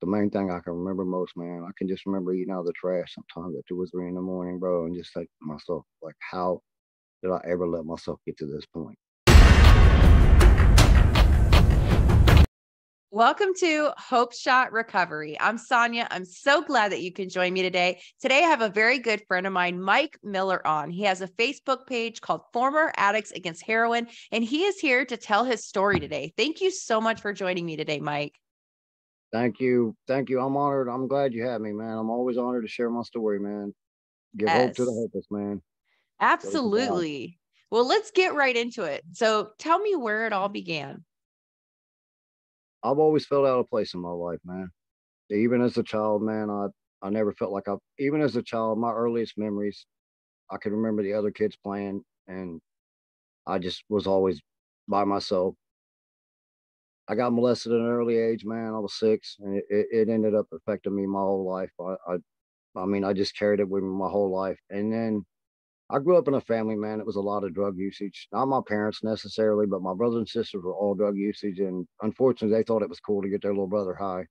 the main thing I can remember most, man, I can just remember eating out of the trash sometimes at 2 or 3 in the morning, bro, and just think to myself, like, how did I ever let myself get to this point? Welcome to Hope Shot Recovery. I'm Sonia. I'm so glad that you can join me today. Today, I have a very good friend of mine, Mike Miller, on. He has a Facebook page called Former Addicts Against Heroin, and he is here to tell his story today. Thank you so much for joining me today, Mike. Thank you. Thank you. I'm honored. I'm glad you had me, man. I'm always honored to share my story, man. Give hope to the Yes, hopeless, man. Glory to God. absolutely. Well, let's get right into it. So tell me where it all began. I've always felt out of place in my life, man. Even as a child, man, I never felt like even as a child, my earliest memories, I can remember the other kids playing, and I just was always by myself. I got molested at an early age, man. I was 6, and it ended up affecting me my whole life. I mean, I just carried it with me my whole life. And then I grew up in a family, man. It was a lot of drug usage. Not my parents necessarily, but my brothers and sisters were all drug usage. And unfortunately, they thought it was cool to get their little brother high.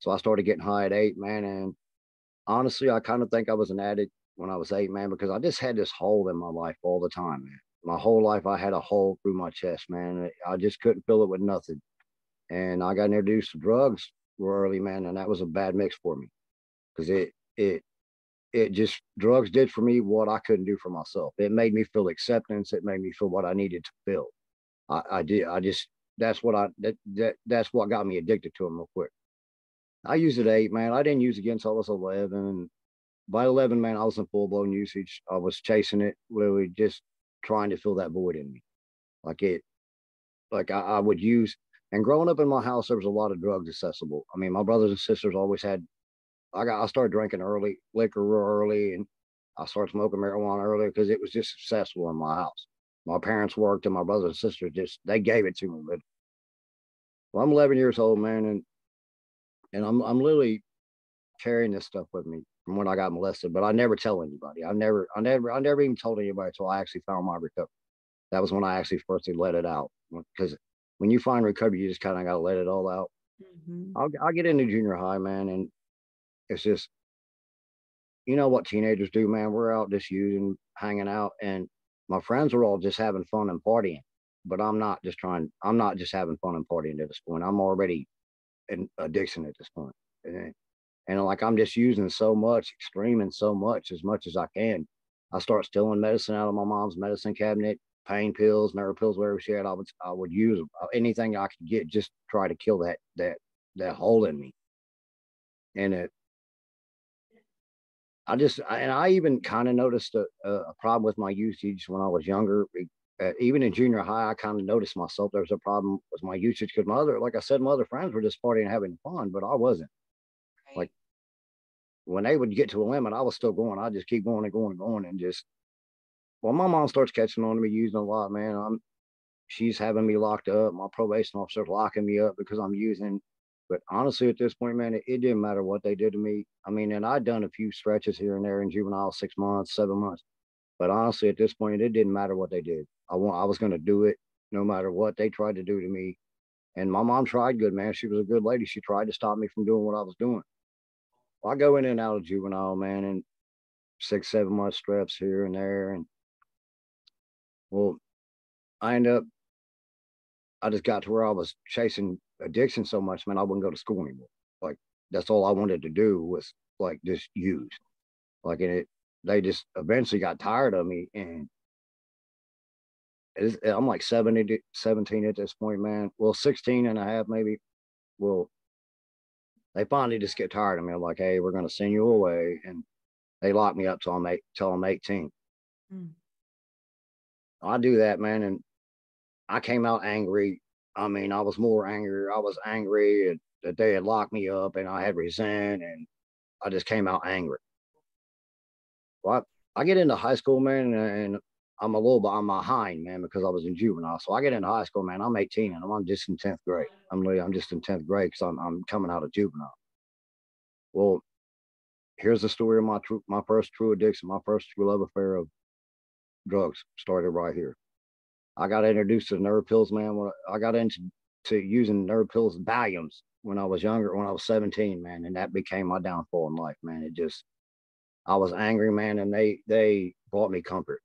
So I started getting high at 8, man. And honestly, I kind of think I was an addict when I was 8, man, because I just had this hole in my life all the time, man. My whole life, I had a hole through my chest, man. I just couldn't fill it with nothing. And I got introduced to drugs early, man, and that was a bad mix for me because it just drugs did for me what I couldn't do for myself. It made me feel acceptance. It made me feel what I needed to feel. I did. I just that's what got me addicted to them real quick. I used it at 8, man. I didn't use again until I was 11. By 11, man, I was in full blown usage. I was chasing it, literally just trying to fill that void in me. Like it, like I would use. And growing up in my house, there was a lot of drugs accessible. I mean, my brothers and sisters always had. I started drinking early, liquor real early, and I started smoking marijuana early because it was just accessible in my house. My parents worked, and my brothers and sisters just they gave it to me. But well, I'm 11 years old, man, and I'm literally carrying this stuff with me from when I got molested. But I never tell anybody. I never even told anybody until I actually found my recovery. That was when I actually first let it out. Because when you find recovery, you just kind of got to let it all out. Mhm. I'll get into junior high, man, and it's just you know what teenagers do, man. We're out just using, hanging out, and my friends are all just having fun and partying. But I'm not just trying. I'm not just having fun and partying at this point. I'm already in addiction at this point, and like I'm just using so much, extreming so much, as I can. I start stealing medicine out of my mom's medicine cabinet, pain pills, nerve pills, whatever she had. I would use anything I could get just to try to kill that hole in me. And I even kind of noticed a problem with my usage when I was younger. Even in junior high, I kind of noticed myself there was a problem with my usage because like I said, my other friends were just partying and having fun, but I wasn't. Like Right. when they would get to a limit, I was still going. I just keep going and going and going, and just well, my mom starts catching on to me using a lot, man. She's having me locked up. My probation officer's locking me up because I'm using. But honestly, at this point, man, it didn't matter what they did to me. I mean, and I'd done a few stretches here and there in juvenile, 6 months, 7 months. But honestly, at this point, it didn't matter what they did. I was going to do it no matter what they tried to do to me. And my mom tried good, man. She was a good lady. She tried to stop me from doing what I was doing. Well, I go in and out of juvenile, man, and 6, 7 month strips here and there. And well, I end up I just got to where I was chasing addiction so much, man, I wouldn't go to school anymore. Like that's all I wanted to do was like just use. Like and it they just eventually got tired of me and I'm like 17 at this point, man. Well, 16 and a half maybe. Well, they finally just get tired of me. I'm like, hey, we're gonna send you away. And they lock me up till I'm 18. Mm. I do that, man, and I came out angry. I mean, I was more angry. I was angry that they had locked me up and I had resent and I just came out angry. Well, I get into high school, man, and I'm a little bit on my behind, man, because I was in juvenile. So I get into high school, man. I'm 18 and I'm just in 10th grade. I'm just in 10th grade because I'm coming out of juvenile. Well, here's the story of my first true addiction, my first true love affair of drugs started right here. I got introduced to nerve pills, man. When I got into using nerve pills, Valiums. when I was younger, when I was 17, man, and that became my downfall in life, man. It just I was angry, man, and they brought me comfort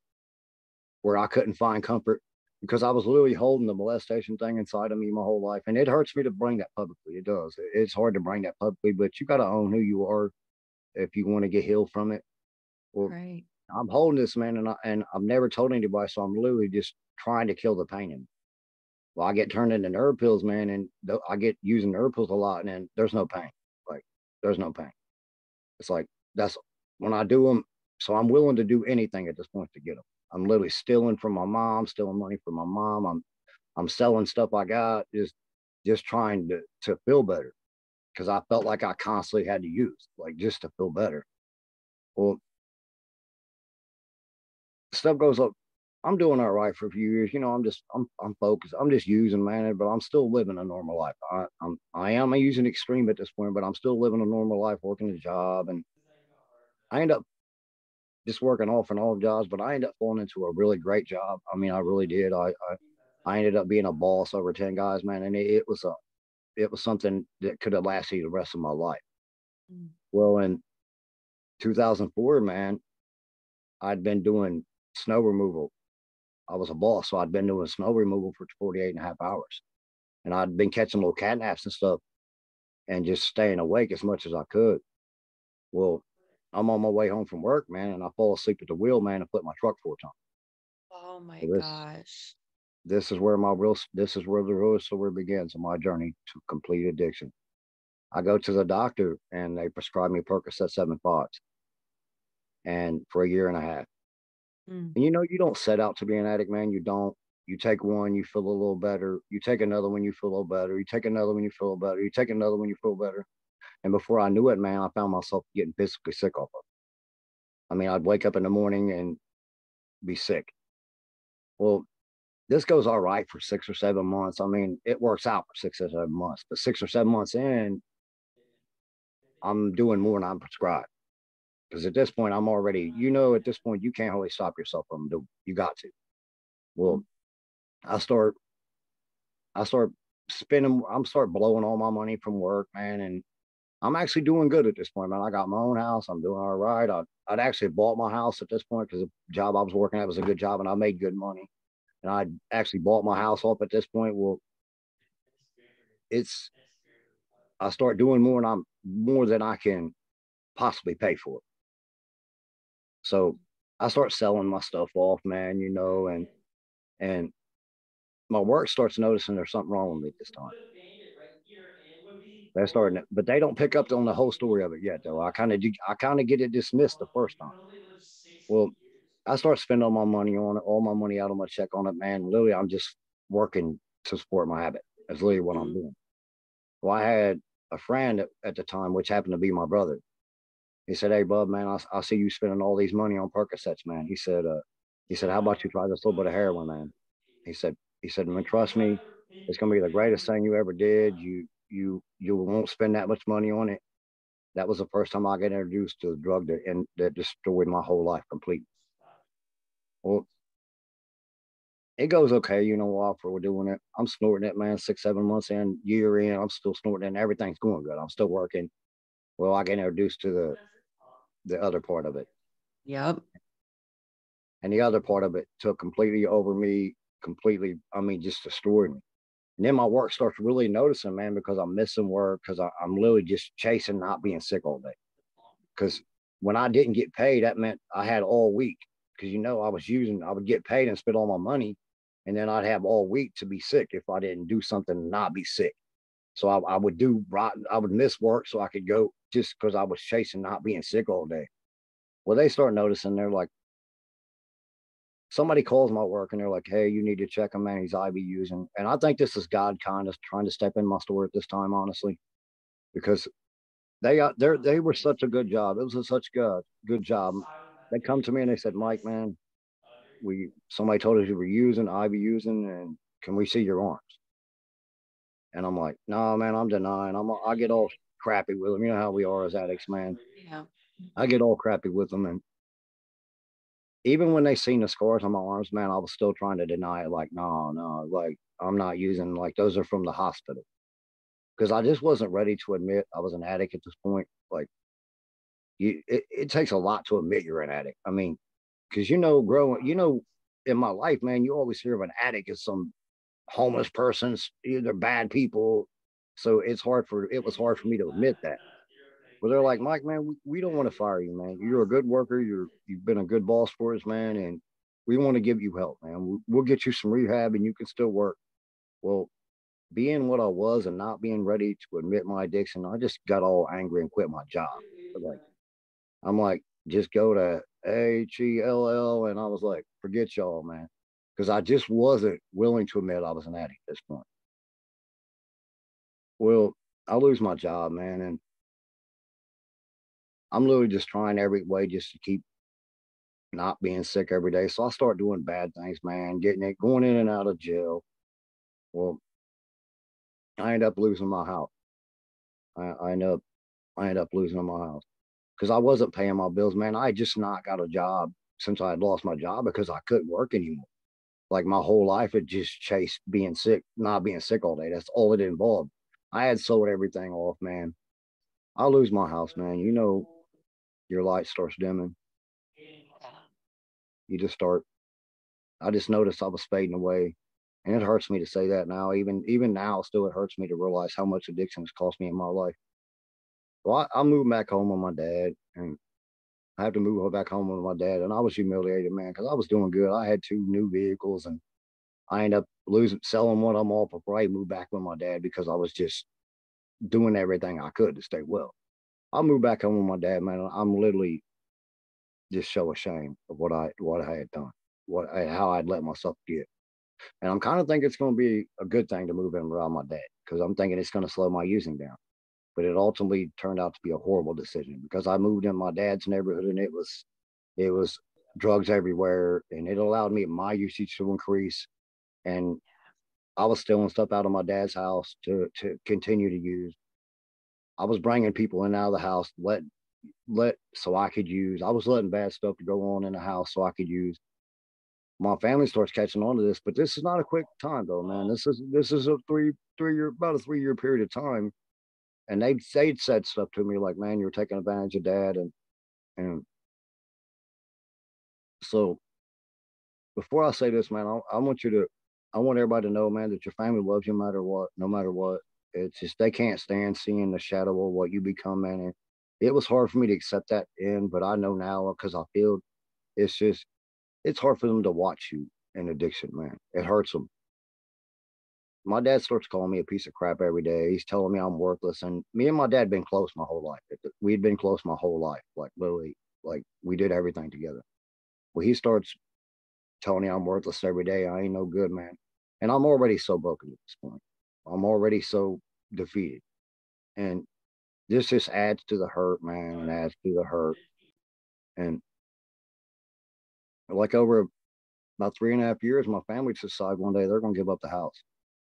where I couldn't find comfort because I was literally holding the molestation thing inside of me my whole life. And it hurts me to bring that publicly. It does. It's hard to bring that publicly, but you got to own who you are if you want to get healed from it. Well, Right. I'm holding this, man, and I've never told anybody, so I'm literally just trying to kill the pain in me. Well, I get turned into nerve pills, man, and I get using nerve pills a lot, and then there's no pain. Like there's no pain. It's like that's when I do them. So I'm willing to do anything at this point to get them. I'm literally stealing from my mom, stealing money from my mom. I'm selling stuff I got, just trying to feel better because I felt like I constantly had to use like just to feel better. Well, stuff goes up. I'm doing all right for a few years. You know, I'm focused. I'm just using, man, but I'm still living a normal life. I am using extreme at this point, but I'm still living a normal life, working a job, and I end up just working off and on jobs. But I ended up falling into a really great job. I mean, I really did. I ended up being a boss over 10 guys, man, and it was something that could have lasted the rest of my life. Mm. Well, in 2004, man, I'd been doing snow removal. I was a boss, so I'd been doing snow removal for 48 and a half hours. And I'd been catching little cat naps and stuff and just staying awake as much as I could. Well, I'm on my way home from work, man, and I fall asleep at the wheel, man, and flip my truck 4 times. Oh my So gosh. this is where the real story begins on my journey to complete addiction. I go to the doctor and they prescribe me Percocet 7.5s and for a year and a half. Mm. And you know, you don't set out to be an addict, man. You don't. You take one, you feel a little better. You take another one, you feel a little better. You take another one, you feel better. You take another one, you feel better. And before I knew it, man, I found myself getting physically sick off of it. I mean, I'd wake up in the morning and be sick. Well, this goes all right for 6 or 7 months. I mean, it works out for 6 or 7 months, but 6 or 7 months in, I'm doing more than I'm prescribed. Because at this point, I'm already, you know, at this point, you can't really stop yourself from doing. You got to. Well, I start I start spending, I'm start blowing all my money from work, man. And I'm actually doing good at this point, man. I got my own house. I'm doing all right. I'd actually bought my house at this point because the job I was working at was a good job and I made good money. And I actually bought my house off at this point. Well, it's, I start doing more and I'm more than I can possibly pay for. So I start selling my stuff off, man, you know, and my work starts noticing there's something wrong with me this time. They're starting it, but they don't pick up on the whole story of it yet, though. I kind of get it dismissed the first time. Well, I start spending all my money on it, all my money out of my check on it, man. Literally, I'm just working to support my habit. That's literally what I'm doing. Well, I had a friend at the time, which happened to be my brother. He said, "Hey, bub, man, I see you spending all these money on Percocets, man." He said, "How about you try this little bit of heroin, man?" He said, man, trust me, it's gonna be the greatest thing you ever did. You won't spend that much money on it. That was the first time I got introduced to the drug that destroyed my whole life completely. Well, it goes okay, you know, while for we're doing it. I'm snorting it, man, 6, 7 months in, year in, I'm still snorting it and everything's going good. I'm still working. Well, I get introduced to the other part of it. Yep. And the other part of it took completely over me, completely, I mean, just destroyed me. And then my work starts really noticing, man, because I'm missing work because I'm literally just chasing not being sick all day. Because when I didn't get paid, that meant I had all week. Because you know, I would get paid and spend all my money, and then I'd have all week to be sick if I didn't do something to not be sick. So I would do right, I would miss work so I could go just because I was chasing not being sick all day. Well, they start noticing. They're like, somebody calls my work and they're like, "Hey, you need to check him, man. He's IV using." And I think this is God kind of trying to step in my story at this time, honestly, because they were such a good job. It was such good job. They come to me and they said, "Mike, man, we somebody told us you were using IV using, and can we see your arms?" And I'm like, "No, nah, man, I'm denying. I get all crappy with them. You know how we are as addicts, man. Yeah. I get all crappy with them, and even when they seen the scars on my arms, man, I was still trying to deny it. Like, no, like I'm not using. Like those are from the hospital because I just wasn't ready to admit I was an addict at this point. Like, it takes a lot to admit you're an addict. I mean, because growing, in my life, man, you always hear of an addict as some homeless persons, they're bad people. So it was hard for me to admit that. But they're like, Mike, man, we don't want to fire you, man. You're a good worker. You've been a good boss for us, man, and we want to give you help, man. We'll get you some rehab, and you can still work. Well, being what I was and not being ready to admit my addiction, I just got all angry and quit my job. But like, I'm like, just go to HELL, and I was like, forget y'all, man, because I just wasn't willing to admit I was an addict at this point. Well, I lose my job, man, and I'm literally just trying every way just to keep not being sick every day. So I start doing bad things, man, going in and out of jail. Well, I end up losing my house. I, I end up, I end up losing my house because I wasn't paying my bills, man. I had just not got a job since I had lost my job because I couldn't work anymore. Like my whole life, it just chased being sick, not being sick all day. That's all it involved. I had sold everything off, man. I lose my house, man. Your light starts dimming. You just start. I just noticed I was fading away, and it hurts me to say that now. Even now, still it hurts me to realize how much addiction has cost me in my life. Well, I moved back home with my dad, and I have to move back home with my dad, and I was humiliated, man, because I was doing good. I had two new vehicles, and I ended up selling one of them off before I moved back with my dad because I was just doing everything I could to stay well. I moved back home with my dad, man. I'm literally just so ashamed of what I had done, how I'd let myself get. And I'm kind of thinking it's going to be a good thing to move in around my dad because I'm thinking it's going to slow my using down. But it ultimately turned out to be a horrible decision because I moved in my dad's neighborhood and it was drugs everywhere, and it allowed me my usage to increase. And I was stealing stuff out of my dad's house to continue to use. I was bringing people in and out of the house, let so I could use. I was letting bad stuff to go on in the house so I could use. My family starts catching on to this, but this is not a quick time though, man. This is a about a 3 year period of time, and they'd said stuff to me like, "Man, you're taking advantage of dad," and so before I say this, man, I want everybody to know, man, that your family loves you no matter what, no matter what. It's just they can't stand seeing the shadow of what you become, man. And it was hard for me to accept that in, but I know now because I feel it's just it's hard for them to watch you in addiction, man. It hurts them. My dad starts calling me a piece of crap every day. He's telling me I'm worthless, and me and my dad been close my whole life. We'd been close my whole life, like literally, like we did everything together. Well, he starts telling me I'm worthless every day. I ain't no good, man. And I'm already so broken at this point. I'm already so defeated. And this just adds to the hurt, man, and adds to the hurt. And like over about 3.5 years, my family decided one day they're going to give up the house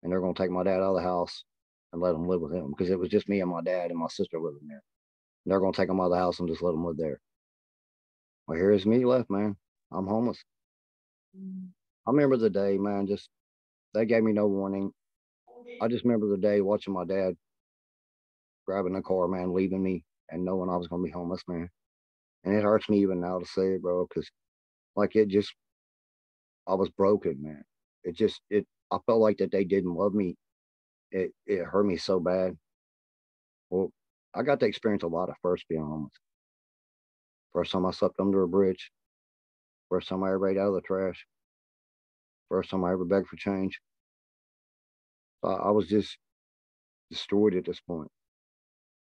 and they're going to take my dad out of the house and let him live with him because it was just me and my dad and my sister living there. And they're going to take him out of the house and just let him live there. Well, here's me left, man. I'm homeless. I remember the day, man, just they gave me no warning. I just remember the day watching my dad grabbing the car, man, leaving me and knowing I was going to be homeless, man. And it hurts me even now to say it, bro, because like I was broken, man. I felt like that they didn't love me. It hurt me so bad. Well, I got to experience a lot of first being homeless. First time I slept under a bridge. First time I ever ate out of the trash. First time I ever begged for change. I was just destroyed at this point.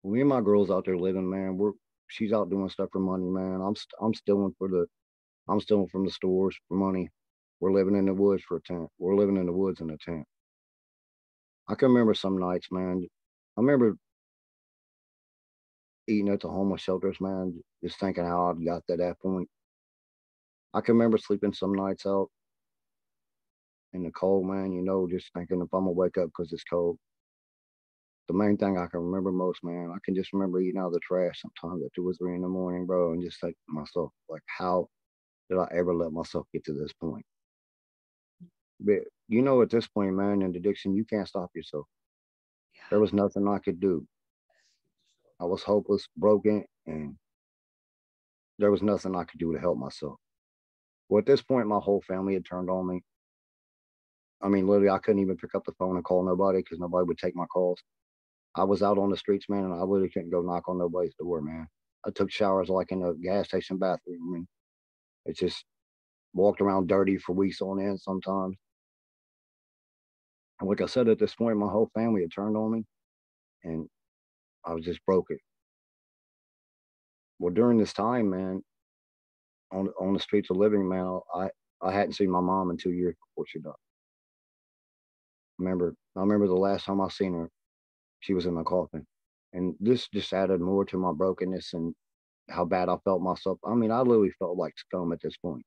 Me and my girl's out there living, man. She's out doing stuff for money, man. I'm stealing from the stores for money. We're living in the woods for a tent. We're living in the woods in a tent. I can remember some nights, man. I remember eating at the homeless shelters, man, just thinking how I got to that point. I can remember sleeping some nights out in the cold, man, just thinking if I'm gonna wake up because it's cold. The main thing I can remember most, man, I can just remember eating out of the trash sometimes at 2 or 3 in the morning, bro, and just think to myself, like, how did I ever let myself get to this point? But at this point, man, in addiction, you can't stop yourself. There was nothing I could do. I was hopeless, broken, and there was nothing I could do to help myself. Well, at this point, my whole family had turned on me. I mean, literally, I couldn't even pick up the phone and call nobody because nobody would take my calls. I was out on the streets, man, and I literally couldn't go knock on nobody's door, man. I took showers like in a gas station bathroom, and it just walked around dirty for weeks on end sometimes. And like I said, at this point, my whole family had turned on me, and I was just broken. Well, during this time, man, on the streets of living, man, I hadn't seen my mom in 2 years before she died. I remember the last time I seen her, she was in a coffin, and this just added more to my brokenness and how bad I felt myself. I mean, I literally felt like scum at this point,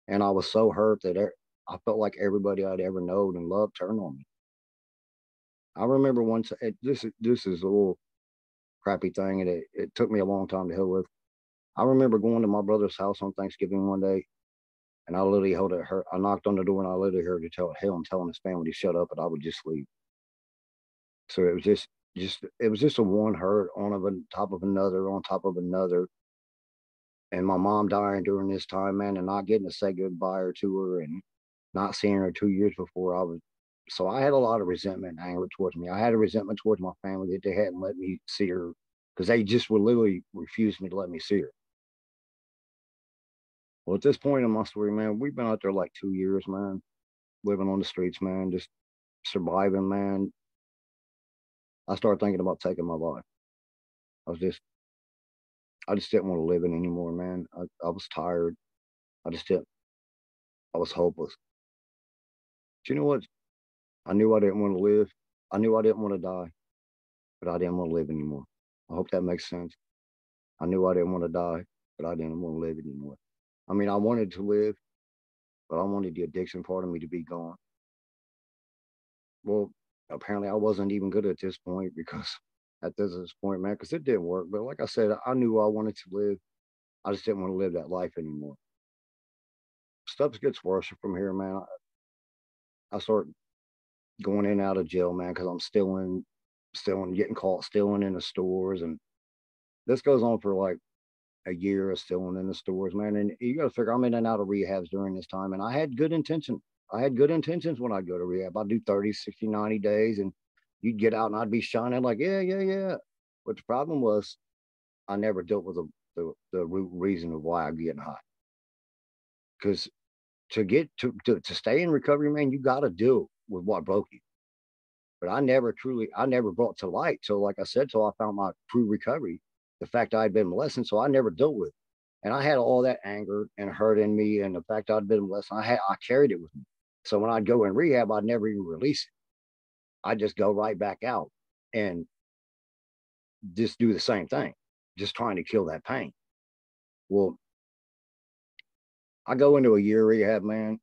and I was so hurt that I felt like everybody I'd ever known and loved turned on me. I remember once. This is a little crappy thing, and it took me a long time to heal with. I remember going to my brother's house on Thanksgiving one day, and I literally held it. I knocked on the door, and I literally heard him telling his family to shut up, and I would just leave. So it was it was just a one hurt on top of another on top of another. And my mom dying during this time, man, and not getting to say goodbye to her and not seeing her 2 years before I was. So I had a lot of resentment and anger towards me. I had a resentment towards my family that they hadn't let me see her because they just would literally refuse me to let me see her. Well, at this point in my story, man, we've been out there like 2 years, man, living on the streets, man, just surviving, man. I started thinking about taking my life. I was just, I just didn't want to live it anymore, man. I was tired. I just didn't, I was hopeless. But you know what? I knew I didn't want to live. I knew I didn't want to die, but I didn't want to live anymore. I hope that makes sense. I knew I didn't want to die, but I didn't want to live anymore. I mean, I wanted to live, but I wanted the addiction part of me to be gone. Well, apparently I wasn't even good at this point because at this point, man, because it didn't work. But like I said, I knew I wanted to live. I just didn't want to live that life anymore. Stuff gets worse from here, man. I start going in and out of jail, man, because I'm stealing, getting caught stealing in the stores, and this goes on for like a year of stealing in the stores, man. And you got to figure I'm in and out of rehabs during this time, and I had good intention. I had good intentions when I go to rehab. I'd do 30, 60, 90 days, and you'd get out and I'd be shining like, yeah, yeah, yeah. But the problem was I never dealt with the root reason of why I'm getting high. Because to stay in recovery, man, you got to deal with what broke you. But I never brought to light. So, like I said, till I found my true recovery, the fact I'd been molested, so I never dealt with it. And I had all that anger and hurt in me, and the fact I'd been molested, I carried it with me. So when I'd go in rehab, I'd never even release it. I'd just go right back out and just do the same thing, just trying to kill that pain. Well, I go into a year rehab, man,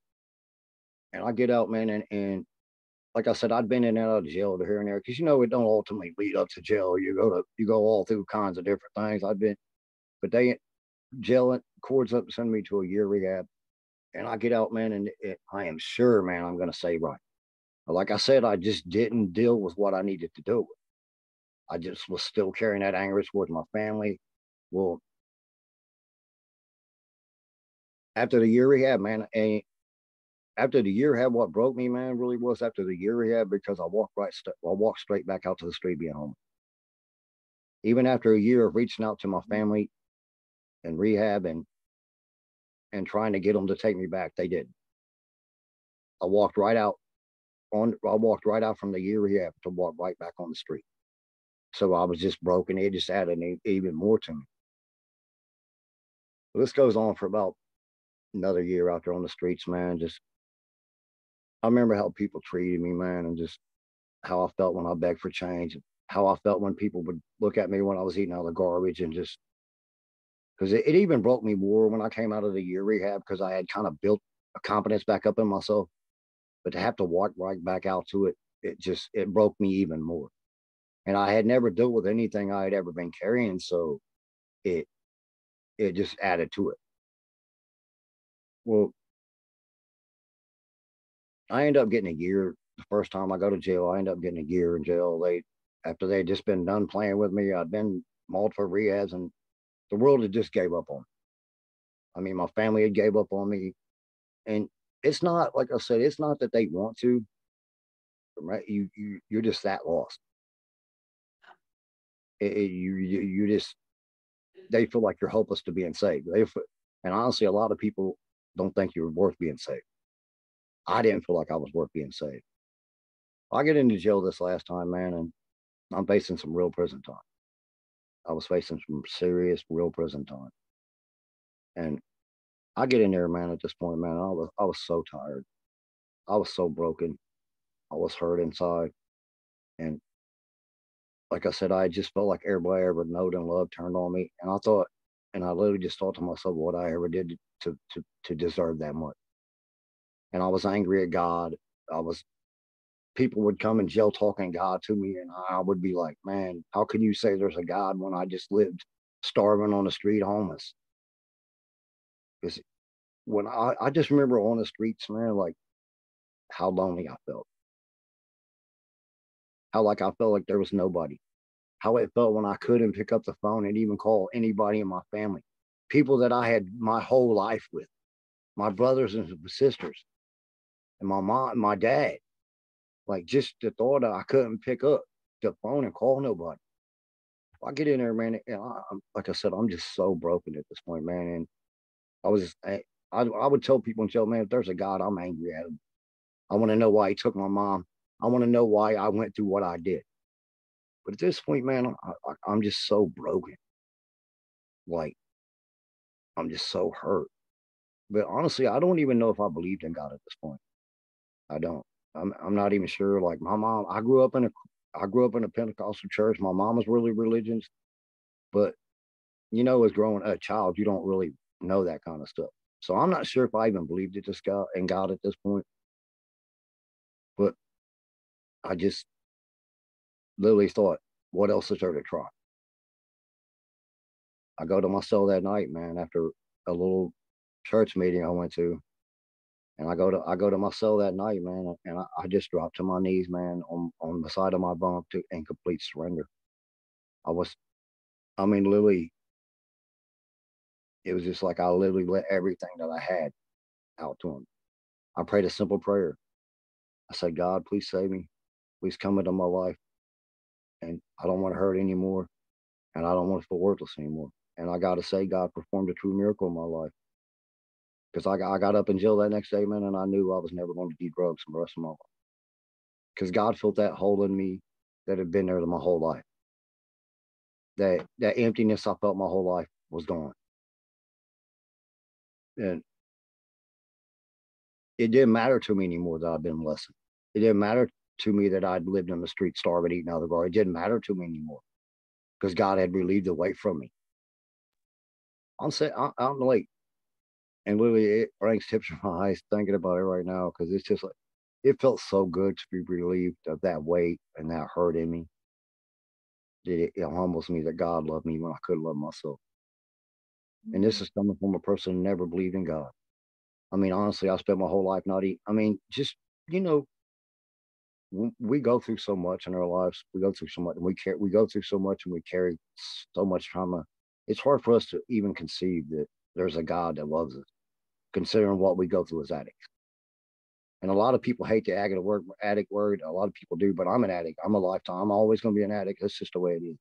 and I get out, man, and like I said, I'd been in and out of jail to here and there because it don't ultimately lead up to jail. You go all through kinds of different things. But they jail cords up send me to a year rehab, and I get out, man, and I am sure, man, I'm gonna say right. But like I said, I just didn't deal with what I needed to do with. I just was still carrying that anger towards my family. Well, after the year rehab, man, and after the year rehab, what broke me, man, really was after the year rehab because I walked straight back out to the street being homeless. Even after a year of reaching out to my family and rehab and trying to get them to take me back, they didn't. I walked right out I walked right out from the year rehab to walk right back on the street. So I was just broken. It just added even more to me. But this goes on for about another year out there on the streets, man. Just I remember how people treated me, man, and just how I felt when I begged for change, how I felt when people would look at me when I was eating out of the garbage, and just because it even broke me more when I came out of the year rehab because I had kind of built a confidence back up in myself. But to have to walk right back out to it, it broke me even more. And I had never dealt with anything I had ever been carrying, so it it just added to it. Well, I ended up getting a year the first time I go to jail, I end up getting a year in jail. After they had just been done playing with me, I'd been multiple rehabs, and the world had just gave up on me. I mean, my family had gave up on me, and it's not like I said, it's not that they want to, right? You're just that lost. You just they feel like you're hopeless to being saved. And honestly, a lot of people don't think you're worth being saved. I didn't feel like I was worth being saved. I get into jail this last time, man, and I'm facing some real prison time. I was facing some serious, real prison time, and I get in there, man. At this point, man, I was so tired. I was so broken. I was hurt inside, and like I said, I just felt like everybody I ever knowed and loved turned on me, and I literally just thought to myself, what I ever did to deserve that much. And I was angry at God. I was People would come in jail talking God to me, and I would be like, man, how can you say there's a God when I just lived starving on the street, homeless? Because when I just remember on the streets, man, like how lonely I felt, how like I felt like there was nobody, how it felt when I couldn't pick up the phone and even call anybody in my family, people that I had my whole life with, my brothers and sisters, and my mom, and my dad. Like just the thought that I couldn't pick up the phone and call nobody. I get in there, man, and like I said, I'm just so broken at this point, man. And I was, I would tell people in jail, man, if there's a God, I'm angry at him. I want to know why he took my mom. I want to know why I went through what I did. But at this point, man, I'm just so broken. Like I'm just so hurt. But honestly, I don't even know if I believed in God at this point. I don't. I'm not even sure. Like my mom, I grew up in a Pentecostal church. My mom was really religious, but as growing a child, you don't really know that kind of stuff. So I'm not sure if I even believed it this God in God at this point. But I just literally thought, what else is there to try? I go to my cell that night, man, after a little church meeting I went to, and I go to my cell that night, man, and I just dropped to my knees, man, on the side of my bunk in complete surrender. I was, I mean, literally, it was just like I literally let everything that I had out to him. I prayed a simple prayer. I said, God, please save me. Please come into my life. And I don't want to hurt anymore. And I don't want to feel worthless anymore. And I got to say, God performed a true miracle in my life. Because I got up in jail that next day, man, and I knew I was never going to do drugs for the rest of my life. Because God filled that hole in me that had been there my whole life. That emptiness I felt my whole life was gone. And it didn't matter to me anymore that I'd been molested. It didn't matter to me that I'd lived on the street starving, eating out of the bar. It didn't matter to me anymore because God had relieved the weight from me. I'm like, and literally it brings tips from my eyes thinking about it right now because it's just like, it felt so good to be relieved of that weight and that hurt in me. It humbles me that God loved me when I couldn't love myself. And this is coming from a person who never believed in God. I mean, honestly, I spent my whole life not eating. I mean, just, you know, we go through so much in our lives. We go through so much, and we go through so much, and we carry so much trauma. It's hard for us to even conceive that there's a God that loves us, considering what we go through as addicts. And a lot of people hate the addict word. A lot of people do, but I'm an addict. I'm a lifetime. I'm always going to be an addict. That's just the way it is.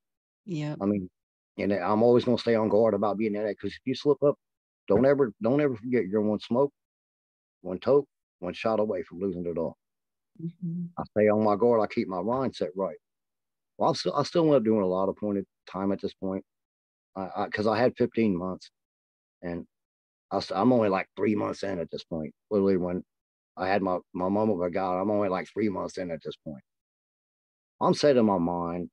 Yeah. I mean, and I'm always going to stay on guard about being an addict because if you slip up, don't ever forget you're one smoke, one toke, one shot away from losing it all. Mm-hmm. I stay on my guard. I keep my mindset right. Well, I still end up doing a lot of pointed time at this point because I had 15 months and I'm only like 3 months in at this point. Literally, when I had my moment with God, I'm only like 3 months in at this point. I'm setting my mind.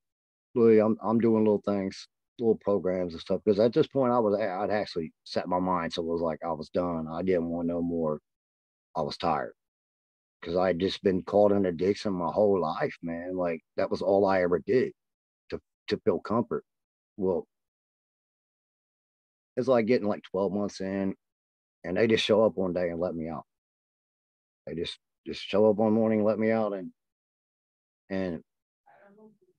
Literally, I'm doing little things, little programs and stuff because at this point I'd actually set my mind so it was like I was done. I didn't want no more. I was tired because I had just been caught in addiction my whole life, man. Like that was all I ever did to feel comfort. Well, it's like getting like 12 months in and they just show up one day and let me out. They just just show up one morning, let me out, and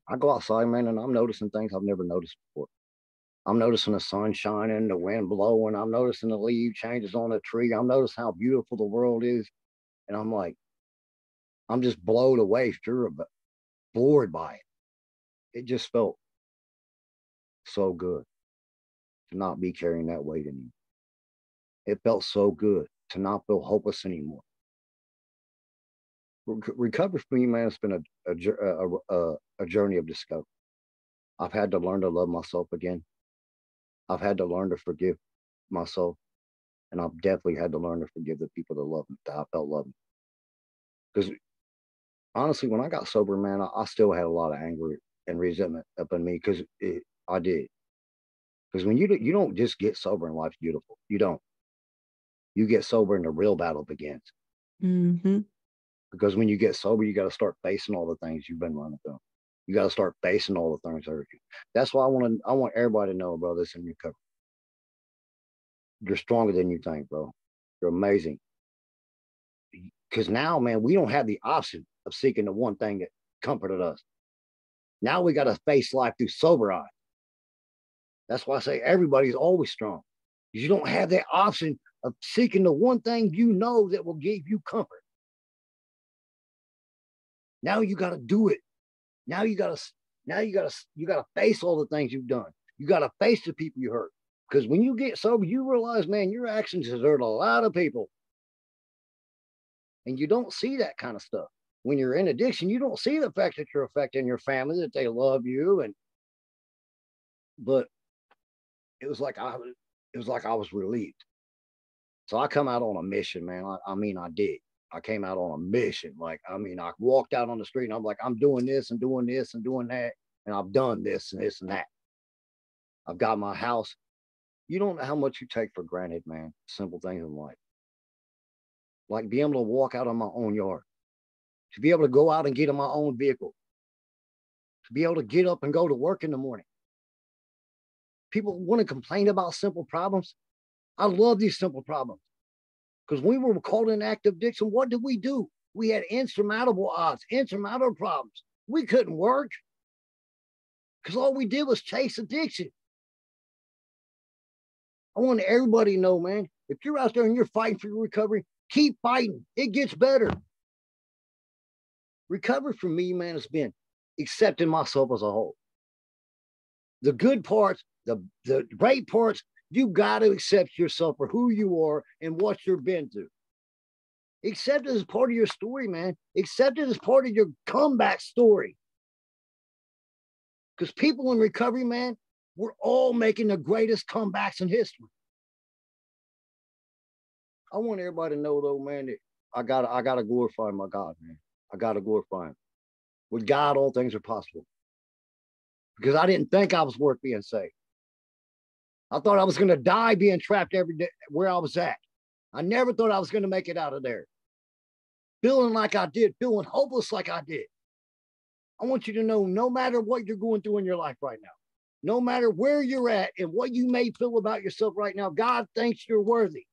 I go outside, man, and I'm noticing things I've never noticed before. I'm noticing the sun shining, the wind blowing. I'm noticing the leaf changes on the tree. I'm noticing how beautiful the world is, and I'm like, I'm just blown away, sure, but bored by it. It just felt so good to not be carrying that weight anymore. It felt so good to not feel hopeless anymore. Recovery for me, man, it's been a journey of discovery. I've had to learn to love myself again. I've had to learn to forgive myself, and I've definitely had to learn to forgive the people that love me, that I felt loved me. Because honestly, when I got sober, man, I still had a lot of anger and resentment up in me because I did. Because when you don't just get sober and life's beautiful, you don't. You get sober and the real battle begins. Mm-hmm. Because when you get sober, you got to start facing all the things you've been running from. You got to start facing all the things that hurt you. That's why I want everybody to know, bro, this in recovery. You're stronger than you think, bro. You're amazing. Because now, man, we don't have the option of seeking the one thing that comforted us. Now we got to face life through sober eyes. That's why I say everybody's always strong. You don't have that option of seeking the one thing you know that will give you comfort. Now you got to do it. You got to face all the things you've done. You got to face the people you hurt. Because when you get sober, you realize, man, your actions has hurt a lot of people. And you don't see that kind of stuff. When you're in addiction, you don't see the fact that you're affecting your family, that they love you. But it was like I was relieved. So I come out on a mission, man. I mean, I did. I came out on a mission. I walked out on the street and I'm like, I'm doing this and doing this and doing that. And I've done this and this and that. I've got my house. You don't know how much you take for granted, man. Simple things in life. Like being able to walk out on my own yard, to be able to go out and get in my own vehicle, to be able to get up and go to work in the morning. People want to complain about simple problems. I love these simple problems. Because when we were caught in active addiction, what did we do? We had insurmountable odds, insurmountable problems. We couldn't work because all we did was chase addiction. I want everybody to know, man, if you're out there and you're fighting for your recovery, keep fighting. It gets better. Recovery for me, man, has been accepting myself as a whole. The good parts, the great parts, you got to accept yourself for who you are and what you've been through. Accept it as part of your story, man. Accept it as part of your comeback story. Because people in recovery, man, we're all making the greatest comebacks in history. I want everybody to know, though, man, that I gotta glorify my God, man. I gotta glorify him. With God, all things are possible. Because I didn't think I was worth being saved. I thought I was going to die being trapped every day where I was at. I never thought I was going to make it out of there. Feeling like I did, feeling hopeless like I did. I want you to know, no matter what you're going through in your life right now, no matter where you're at and what you may feel about yourself right now, God thinks you're worthy.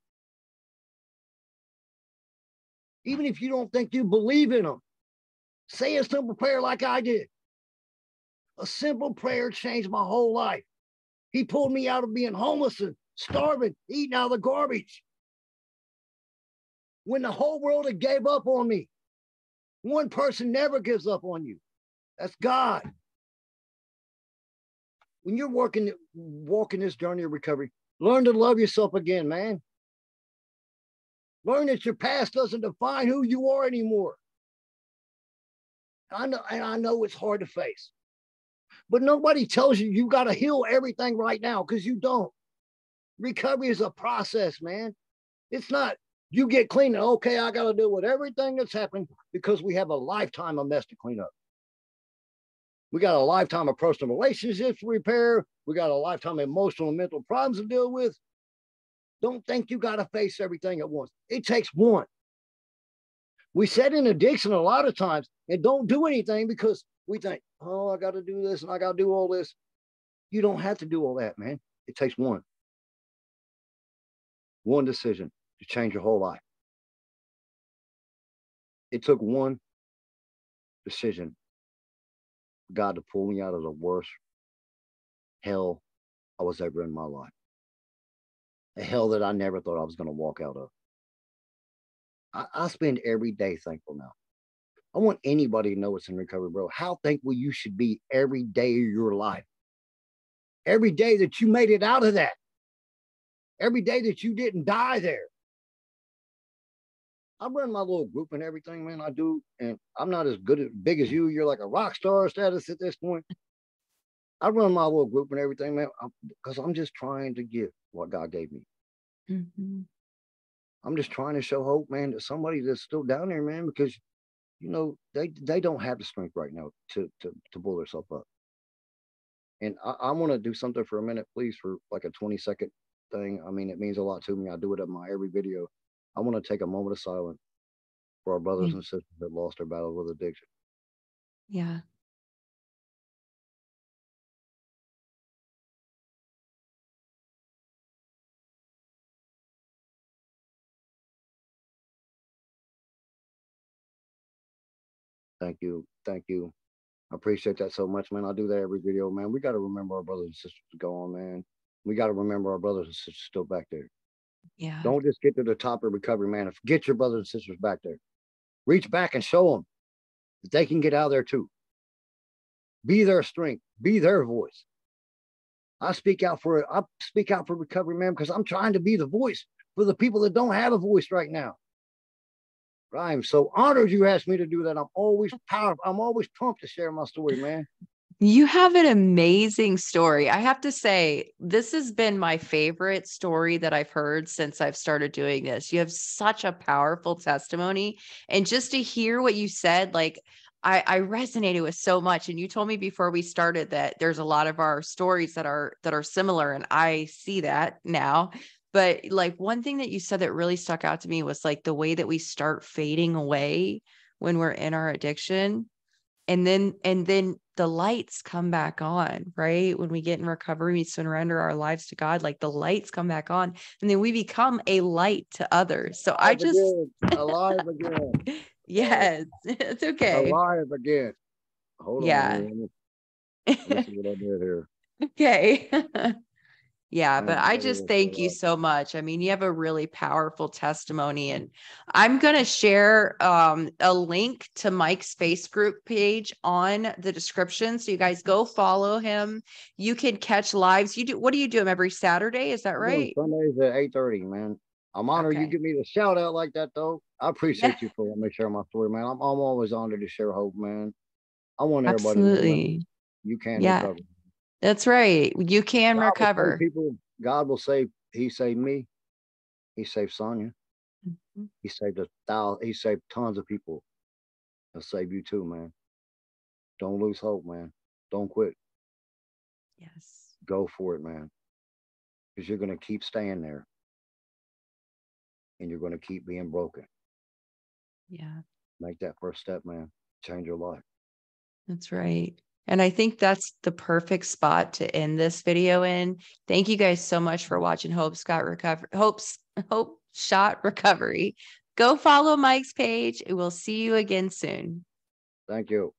Even if you don't think you believe in him, say a simple prayer like I did. A simple prayer changed my whole life. He pulled me out of being homeless and starving, eating out of the garbage. When the whole world had gave up on me, one person never gives up on you. That's God. When you're walking this journey of recovery, learn to love yourself again, man. Learn that your past doesn't define who you are anymore. I know it's hard to face. But nobody tells you you got to heal everything right now because you don't. Recovery is a process, man. It's not you get clean and okay, I got to deal with everything that's happening because we have a lifetime of mess to clean up. We got a lifetime of personal relationships to repair. We got a lifetime of emotional and mental problems to deal with. Don't think you got to face everything at once. It takes one. We set in addiction a lot of times and don't do anything because we think, oh, I got to do this and I got to do all this. You don't have to do all that, man. It takes one decision to change your whole life. It took one decision, God, to pull me out of the worst hell I was ever in my life. A hell that I never thought I was going to walk out of. I spend every day thankful now. I want anybody to know what's in recovery, bro. How thankful you should be every day of your life. Every day that you made it out of that. Every day that you didn't die there. I run my little group and everything, man. I do. And I'm not as big as you. You're like a rock star status at this point. I run my little group and everything, man, because I'm just trying to give what God gave me. Mm-hmm. I'm just trying to show hope, man, to somebody that's still down there, man, because you know they don't have the strength right now to pull themselves up. And I want to do something for a minute, please, for like a 20-second thing. I mean, it means a lot to me. I do it in my every video. I want to take a moment of silence for our brothers and sisters that lost their battle with addiction. Yeah. Thank you. Thank you. I appreciate that so much, man. I do that every video, man. We got to remember our brothers and sisters to go on, man. We got to remember our brothers and sisters still back there. Yeah. Don't just get to the top of recovery, man. Forget your brothers and sisters back there. Reach back and show them that they can get out of there too. Be their strength. Be their voice. I speak out for recovery, man, because I'm trying to be the voice for the people that don't have a voice right now. I'm so honored you asked me to do that. I'm always pumped to share my story, man. You have an amazing story. I have to say, this has been my favorite story that I've heard since I've started doing this. You have such a powerful testimony. And just to hear what you said, like, I resonated with so much. And you told me before we started that there's a lot of our stories that are similar. And I see that now. But like one thing that you said that really stuck out to me was like the way that we start fading away when we're in our addiction. And then the lights come back on, right? When we get in recovery, we surrender our lives to God, like the lights come back on, and then we become a light to others. So I just alive again. Yes, it's okay. Alive again. Hold on here. Let me see what I did here. Okay. Yeah, but I just thank you so much. I mean, you have a really powerful testimony, and I'm going to share a link to Mike's Facebook page on the description. So you guys go follow him. You can catch lives. What do you do them every Saturday? Is that right? Sundays at 8:30, man. I'm honored you give me the shout out like that, though. I appreciate you for letting me share my story, man. I'm always honored to share hope, man. I want everybody to know, man, you can recover. That's right. You can recover. God will save. He saved me. He saved Sonia. Mm-hmm. He saved He saved tons of people. He'll save you too, man. Don't lose hope, man. Don't quit. Yes. Go for it, man. Because you're going to keep staying there. And you're going to keep being broken. Yeah. Make that first step, man. Change your life. That's right. And I think that's the perfect spot to end this video in. Thank you guys so much for watching Hope Shot Recovery. Go follow Mike's page. We'll see you again soon. Thank you.